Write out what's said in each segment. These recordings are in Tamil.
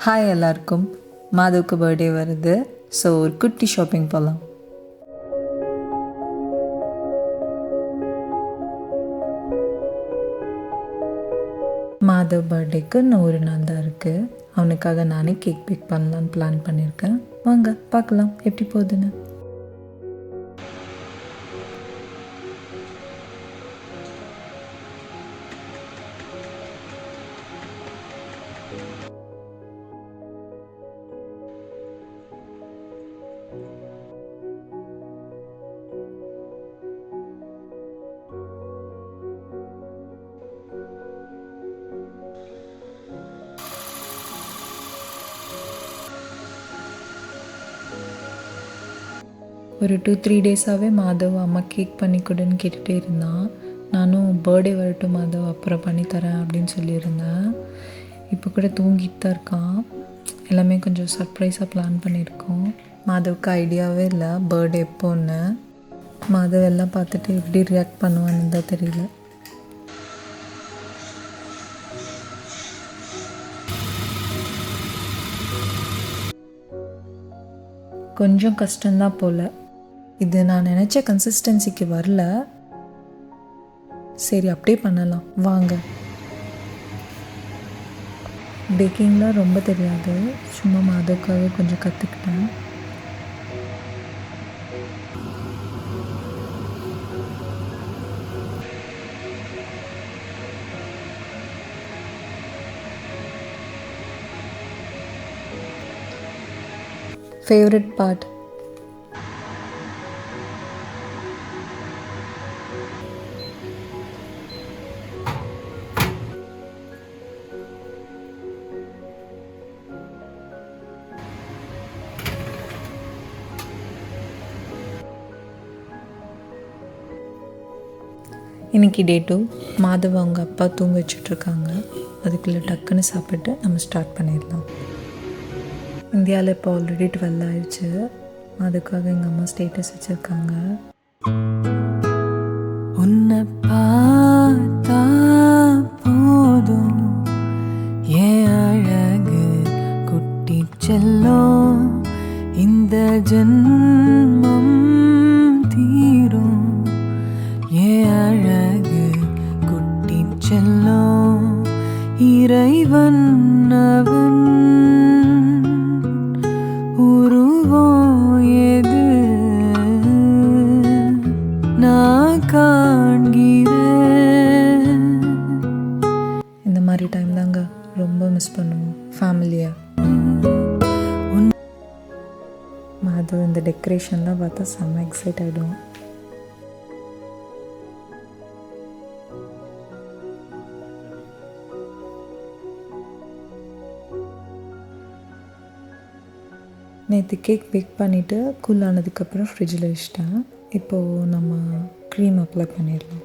ஹாய் எல்லாருக்கும். மாதவுக்கு பர்த்டே வருது. ஸோ ஒரு குட்டி ஷாப்பிங் போகலாம். மாதவ் பர்த்டேக்கு இன்னும் ஒரு நாள் தான் இருக்குது. அவனுக்காக நானே கேக் பேக் பண்ணலான்னு பிளான் பண்ணியிருக்கேன். வாங்க பார்க்கலாம் எப்படி போகுதுன்னு. ஒரு 2-3 டேஸாகவே மாதவ் அம்மா கேக் பண்ணி கொடுன்னு கேட்டுகிட்டே இருந்தான். நானும் பர்த்டே வரட்டும் மாதவ் அப்புறம் பண்ணித்தரேன் அப்படின்னு சொல்லியிருந்தேன். இப்போ கூட தூங்கிட்டு தான் இருக்கான். எல்லாமே கொஞ்சம் சர்ப்ரைஸாக பிளான் பண்ணியிருக்கோம். மாதவுக்கு ஐடியாவே இல்லை பர்த்டே எப்போன்னு. மாதவ் எல்லாம் பார்த்துட்டு எப்படி ரியாக்ட் பண்ணுவான்னு தான் தெரியல. கொஞ்சம் கஷ்டம்தான் போல். இது நான் நினச்ச கன்சிஸ்டன்சிக்கு வரல. சரி அப்படியே பண்ணலாம் வாங்க. பேக்கிங்லாம் ரொம்ப தெரியாது, சும்மா மாதவுக்காக கொஞ்சம் கற்றுக்கிட்டேன். ஃபேவரட் பார்ட் இன்றைக்கி டே 2. மாதவ அவங்க அப்பா தூங்க வச்சுட்ருக்காங்க. அதுக்குள்ளே டக்குன்னு சாப்பிட்டு நம்ம ஸ்டார்ட் பண்ணிடலாம். இந்தியாவில் இப்போ ஆல்ரெடி 12 ஆயிடுச்சு. அதுக்காக எங்கள் அம்மா ஸ்டேட்டஸ் வச்சுருக்காங்க. உன்னை பார்த்தா போதும் ஏன் அழகு குட்டி செல்லும், இந்த ஜென்மம் தீரும் ஏன் அழகு குட்டி செல்லும், இறைவன் அவன் உருவம் எது நான் காண்கிறேன். இந்த மாதிரி டைம் தாங்க ரொம்ப மிஸ் பண்ணுவோம் ஃபேமிலியை. மாதவ் இந்த டெக்கரேஷன்லாம் பார்த்தா செம்ம எக்ஸைட் ஆகிடுவோம். நேற்று கேக் பேக் பண்ணிவிட்டு கூல் ஆனதுக்கப்புறம் ஃப்ரிட்ஜில் வச்சிட்டேன். இப்போது நம்ம க்ரீம் அப்ளை பண்ணிடலாம்.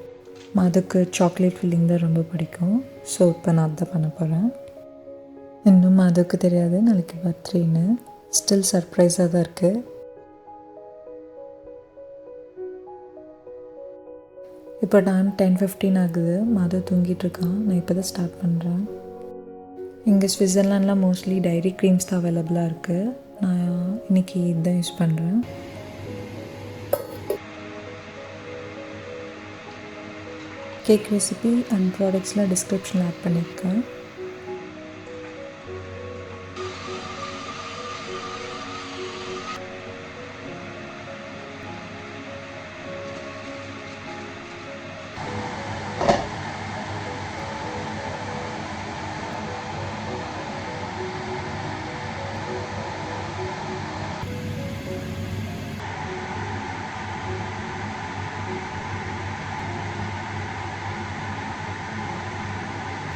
அதுக்கு சாக்லேட் ஃபில்லிங் தான் ரொம்ப பிடிக்கும். ஸோ இப்போ நான் அதை பண்ண போகிறேன். இன்னும் அதுக்கு தெரியாது நாளைக்கு பர்த்டேன்னு. ஸ்டில் சர்ப்ரைஸாக தான் இருக்குது. இப்போ டைம் 10:15 ஆகுது. மாதவ் தூங்கிட்டு இருக்கான். நான் இப்போ தான் ஸ்டார்ட் பண்ணுறேன். இங்கே ஸ்விட்சர்லாண்டில் மோஸ்ட்லி டைரி க்ரீம்ஸ் தான் அவைலபிளாக இருக்குது. நான் இன்றைக்கி இதுதான் யூஸ் பண்ணுறேன். கேக் ரெசிபி அண்ட் ப்ராடக்ட்ஸ்லாம் டிஸ்கிரிப்ஷனில் ஆட் பண்ணியிருக்கேன்.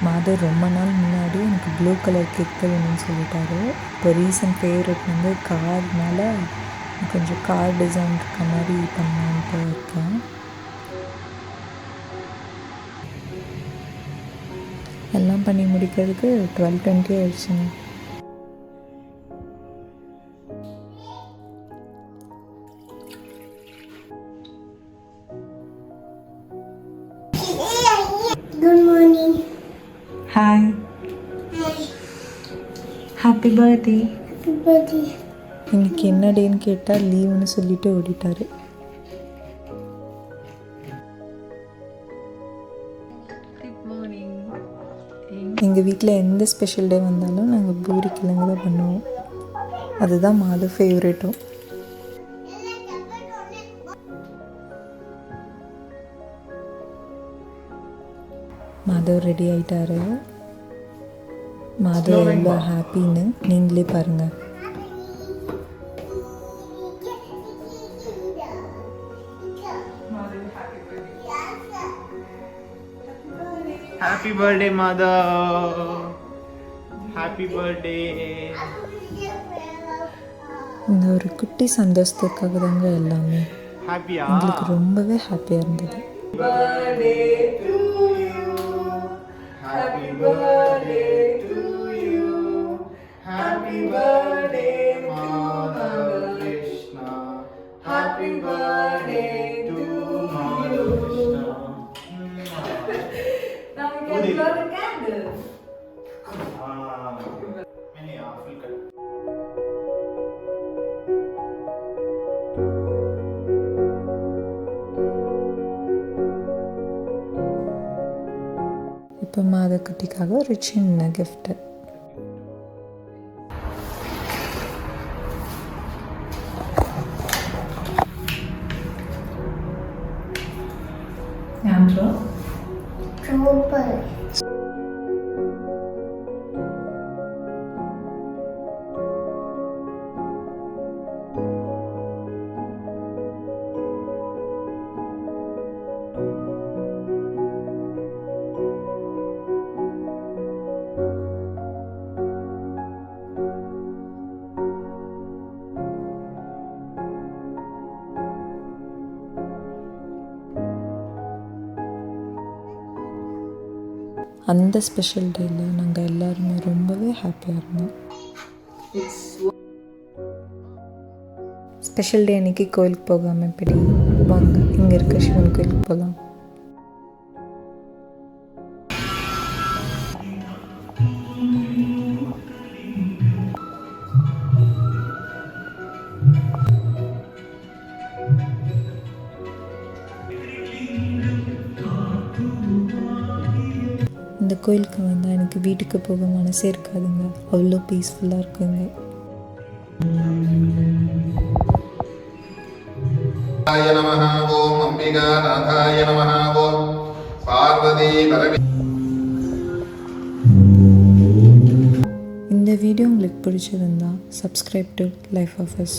மாதவ் ரொம்ப நாள் முன்னாடி எனக்கு ப்ளூ கலர் கேக் தான் வேணும்னு சொல்லிட்டாரு. இப்போ ரீசன்ட் ஃபேவரட் வந்து கார்னால கொஞ்சம் கார் டிசைன் இருக்க மாதிரி பண்ணலான்ட்டு இருக்கேன். எல்லாம் பண்ணி முடிக்கிறதுக்கு 12:20 ஆயிடுச்சுங்க. Good morning. Hi. Hi. Happy birthday. Birthday. இன்னைக்கு என்ன டேன்னு கேட்டால் லீவுன்னு சொல்லிட்டு ஓடிட்டாரு. எங்கள் வீட்டில் எந்த ஸ்பெஷல் டே வந்தாலும் நாங்கள் பூரி கிழங்கு தான் பண்ணுவோம். அதுதான் மாது ஃபேவரேட்டும். மாதவ் ரெடி ஆகிட்டாரு. மாதவ் எவ்வளோ ஹாப்பின்னு நீங்களே பாருங்கள். Happy birthday, mother. Happy birthday. இந்த ஒரு குட்டி சந்தோஷத்துக்காக தாங்க எல்லாமே. Happy எங்களுக்கு ரொம்பவே ஹாப்பியாக இருந்தது. Happy birthday to you. Happy birthday, Mother Krishna. Happy birthday to Mother Krishna. Now we can blow the candle. Full cut. இப்போ மாதக்குட்டிக்காக ஒரு சின்ன கிஃப்ட்டு. Super. அந்த ஸ்பெஷல் டேயில் நாங்கள் எல்லாருமே ரொம்பவே ஹாப்பியாக இருந்தோம். ஸ்பெஷல் டே அன்றைக்கி கோயிலுக்கு போகாமல் எப்படி வாங்க இங்கே இருக்க சிவன் கோயிலுக்கு போகலாம். இந்த கோயிலுக்கு வந்தால் எனக்கு வீட்டுக்கு போக மனசே இருக்காதுங்க. அவ்வளோ பீஸ்ஃபுல்லாக இருக்குங்க. நமः ஓம் அம்பிகா நாதாய நமः ஓம் பார்வதி பரமே. இந்த வீடியோ உங்களுக்கு பிடிச்சிருந்தா subscribe to life of as.